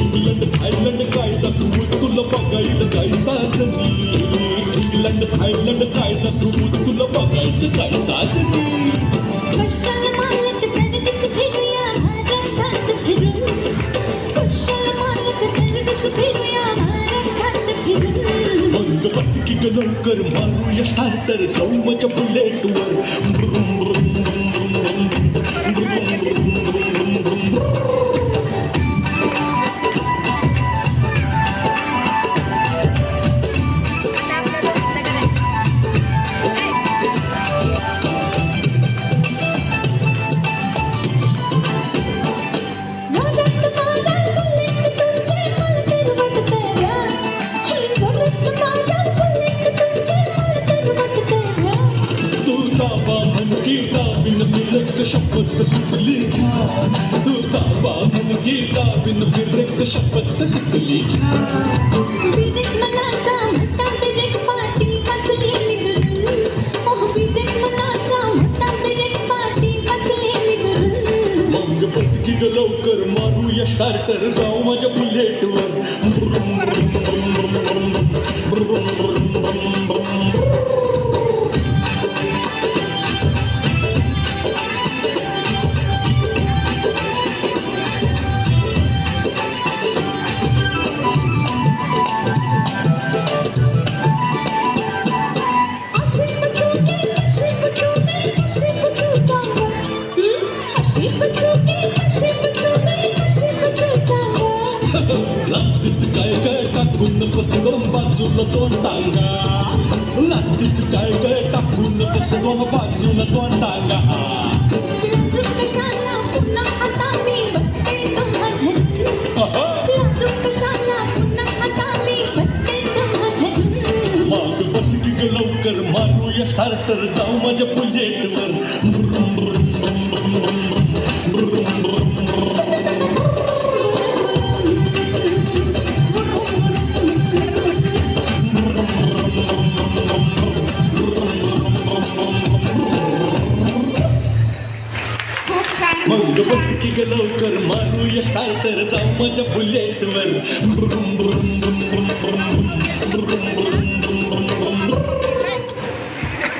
England Thailand काय दाखवू तुला बघायचं काय साजनी इंग्लंड थायलंड काय दाखवू तुला बघायचं काय साजनी कुशल मालक सर्वच फिरूया महाराष्ट्रात फिरून कुशल मालक सर्वच फिरूया महाराष्ट्रात फिरून मग बस की ग लवकर मारूया स्टार्टर जाऊ माझ्या बुलेटवर ब्रुम ब्रुम ब्रुम ब्रुम ब्रुम ब्रुम ब्रुम ब्रुम शपथ सुटली तू दाबा मन गीता बिन फिरक शपथ सुटली विवेक मनाचा मोठा बिरेक पाठी वाचली निघून ओह विवेक मनाचा मोठा बिरेक पाठी वाचली निघून मग बस की ग लवकर मारूया स्टार्टर जाऊ माझ्या बुलेटवर ब्रुम ब्रुम ब्रुम ब्रुम ब्रुम ब्रुम ब्रुम लाजतीस काय काय टाकून बस दोन बाजूला दोन टांगा लाजतीस काय काय टाकून बस दोन बाजूला दोन टांगा लाजूक कशाला पुन्हा आता मी बसते तुम्हा धरून लाजूक कशाला पुन्हा आता मी बसते तुम्हा धरून मग बस की ग लवकर मारूया स्टार्टर जाऊ माझ्या बुलेटवर ब्रुम ब्रुम ब्रुम ब्रुम ब्रुम ब्रुम ब्रुम मग बस की ग लवकर मारूया स्टार्टर जाऊ माझ्या बुलेटवर ब्रुम ब्रुम ब्रुम ब्रुम ब्रुम